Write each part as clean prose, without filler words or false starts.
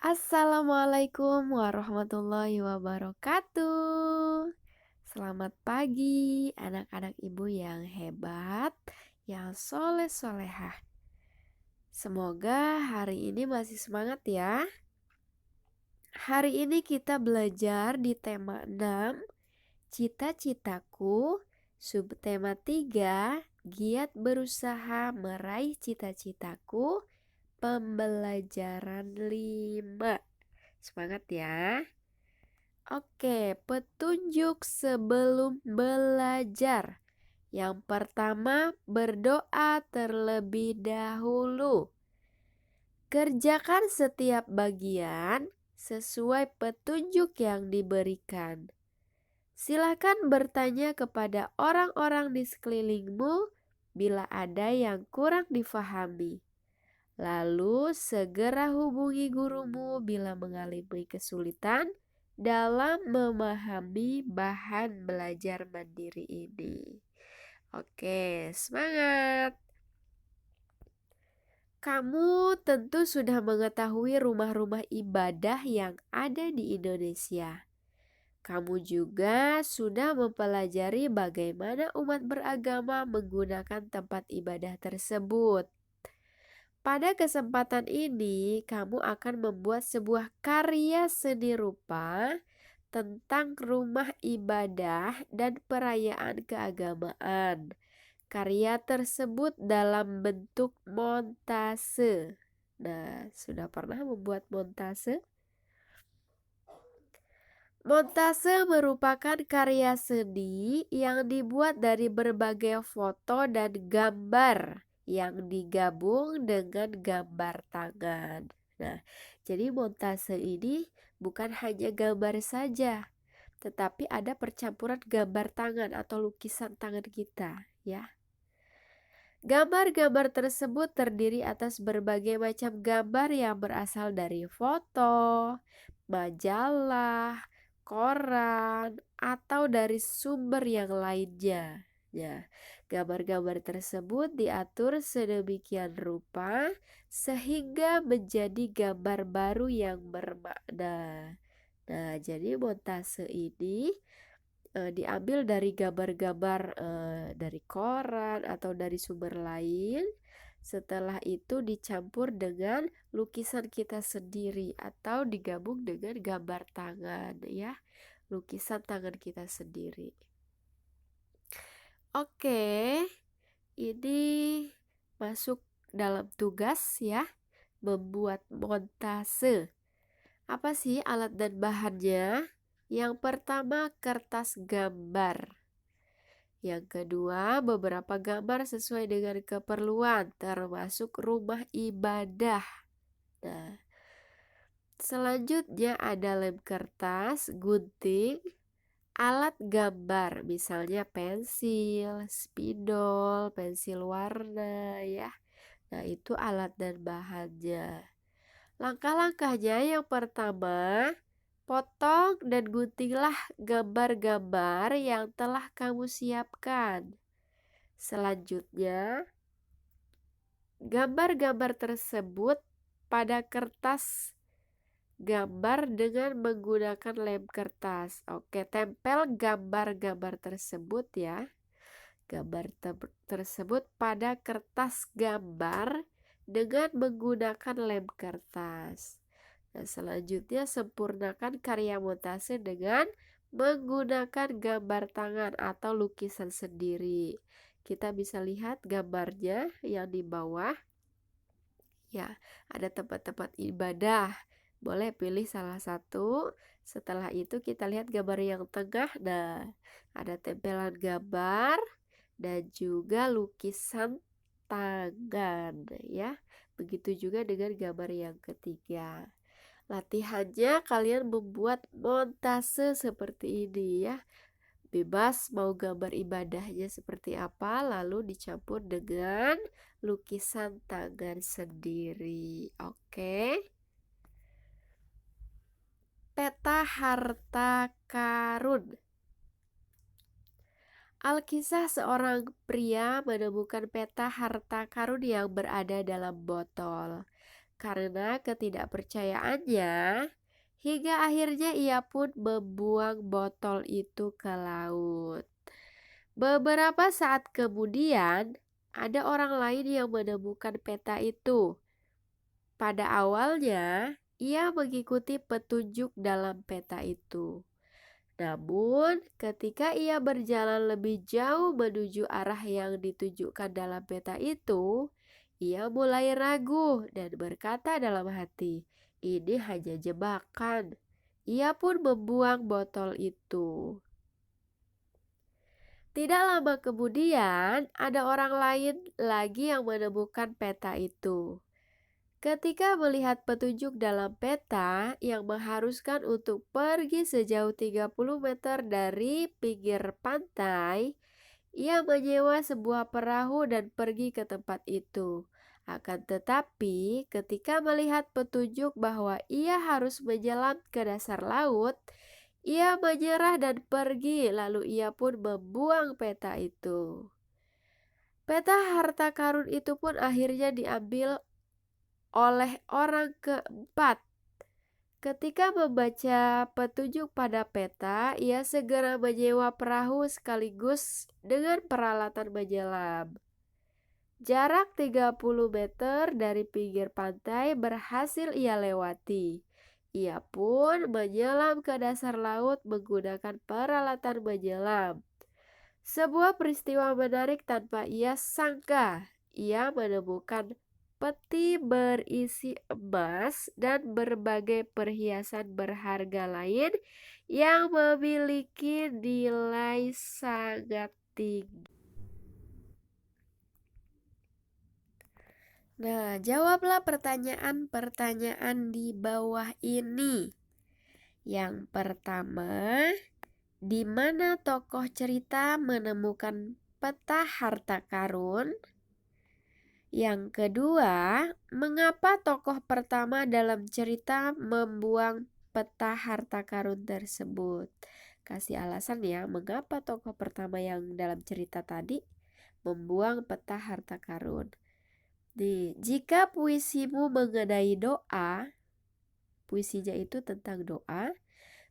Assalamualaikum warahmatullahi wabarakatuh. Selamat pagi anak-anak ibu yang hebat, yang soleh-solehah. Semoga hari ini masih semangat ya. Hari ini kita belajar di tema 6, cita-citaku, subtema 3, giat berusaha meraih cita-citaku, pembelajaran 5. Semangat ya. Oke, petunjuk sebelum belajar. Yang pertama, berdoa terlebih dahulu. Kerjakan setiap bagian sesuai petunjuk yang diberikan. Silakan bertanya kepada orang-orang di sekelilingmu bila ada yang kurang difahami. Lalu segera hubungi gurumu bila mengalami kesulitan dalam memahami bahan belajar mandiri ini. Oke, semangat! Kamu tentu sudah mengetahui rumah-rumah ibadah yang ada di Indonesia. Kamu juga sudah mempelajari bagaimana umat beragama menggunakan tempat ibadah tersebut. Pada kesempatan ini, kamu akan membuat sebuah karya seni rupa tentang rumah ibadah dan perayaan keagamaan. Karya tersebut dalam bentuk montase. Nah, sudah pernah membuat montase? Montase merupakan karya seni yang dibuat dari berbagai foto dan gambar yang digabung dengan gambar tangan. Nah, jadi montase ini bukan hanya gambar saja, tetapi ada percampuran gambar tangan atau lukisan tangan kita, ya. Gambar-gambar tersebut terdiri atas berbagai macam gambar yang berasal dari foto, majalah, koran, atau dari sumber yang lainnya. Ya, gambar-gambar tersebut diatur sedemikian rupa sehingga menjadi gambar baru yang bermakna. Nah, jadi montase ini diambil dari gambar-gambar dari koran atau dari sumber lain. Setelah itu dicampur dengan lukisan kita sendiri atau digabung dengan gambar tangan, ya, lukisan tangan kita sendiri. Oke, ini masuk dalam tugas ya, membuat montase. Apa sih alat dan bahannya? Yang pertama, kertas gambar. Yang kedua, beberapa gambar sesuai dengan keperluan, termasuk rumah ibadah. Nah, selanjutnya ada lem kertas, gunting, alat gambar, misalnya pensil, spidol, pensil warna, ya. Nah, itu alat dan bahannya. Langkah-langkahnya yang pertama, potong dan guntinglah gambar-gambar yang telah kamu siapkan. Selanjutnya, gambar-gambar tersebut pada kertas gambar dengan menggunakan lem kertas. Oke, tempel gambar-gambar tersebut ya. Gambar tersebut pada kertas gambar dengan menggunakan lem kertas. Nah, selanjutnya sempurnakan karya montase dengan menggunakan gambar tangan atau lukisan sendiri. Kita bisa lihat gambarnya yang di bawah. Ya, ada tempat-tempat ibadah. Boleh pilih salah satu. Setelah itu kita lihat gambar yang tengah. Nah, ada tempelan gambar dan juga lukisan tangan, ya. Begitu juga dengan gambar yang ketiga. Latihannya kalian membuat montase seperti ini ya. Bebas mau gambar ibadahnya seperti apa, lalu dicampur dengan lukisan tangan sendiri. Oke. Peta harta karun. Alkisah seorang pria menemukan peta harta karun yang berada dalam botol. karena ketidakpercayaannya, hingga akhirnya ia pun membuang botol itu ke laut. Beberapa saat kemudian, ada orang lain yang menemukan peta itu. Pada awalnya, ia mengikuti petunjuk dalam peta itu. Namun, ketika ia berjalan lebih jauh menuju arah yang ditunjukkan dalam peta itu, ia mulai ragu dan berkata dalam hati, "Ini hanya jebakan." Ia pun membuang botol itu. Tidak lama kemudian, ada orang lain lagi yang menemukan peta itu. Ketika melihat petunjuk dalam peta yang mengharuskan untuk pergi sejauh 30 meter dari pinggir pantai, ia menyewa sebuah perahu dan pergi ke tempat itu. Akan tetapi, ketika melihat petunjuk bahwa ia harus menyelam ke dasar laut, ia menyerah dan pergi, lalu ia pun membuang peta itu. Peta harta karun itu pun akhirnya diambil oleh orang keempat. Ketika membaca petunjuk pada peta, ia segera menyewa perahu sekaligus dengan peralatan menyelam. Jarak 30 meter dari pinggir pantai berhasil ia lewati. Ia pun menyelam ke dasar laut menggunakan peralatan menyelam. Sebuah peristiwa menarik tanpa ia sangka. Ia menemukan peti berisi emas dan berbagai perhiasan berharga lain yang memiliki nilai sangat tinggi. Nah, jawablah pertanyaan-pertanyaan di bawah ini. Yang pertama, di mana tokoh cerita menemukan peta harta karun? Yang kedua, mengapa tokoh pertama dalam cerita membuang peta harta karun tersebut? Kasih alasan ya, mengapa tokoh pertama yang dalam cerita tadi membuang peta harta karun. Nih, jika puisimu mengenai doa, puisinya itu tentang doa,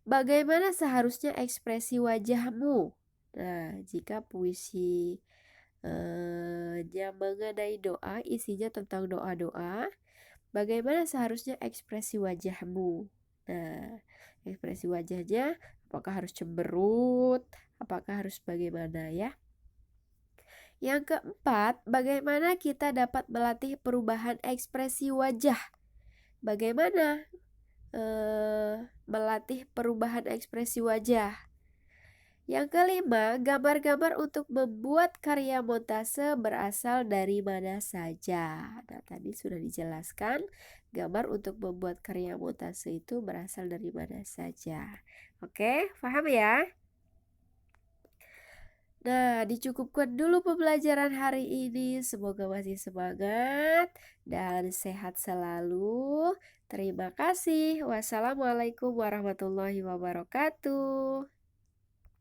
bagaimana seharusnya ekspresi wajahmu? Nah, jika puisi mengenai doa, isinya tentang doa-doa, bagaimana seharusnya ekspresi wajahmu? Nah, ekspresi wajahnya apakah harus cemberut? Apakah harus bagaimana ya? Yang keempat, bagaimana kita dapat melatih perubahan ekspresi wajah? Bagaimana melatih perubahan ekspresi wajah? Yang kelima, gambar-gambar untuk membuat karya montase berasal dari mana saja? Nah, tadi sudah dijelaskan, gambar untuk membuat karya montase itu berasal dari mana saja. Oke, paham ya? Nah, dicukupkan dulu pembelajaran hari ini. Semoga masih semangat dan sehat selalu. Terima kasih. Wassalamualaikum warahmatullahi wabarakatuh.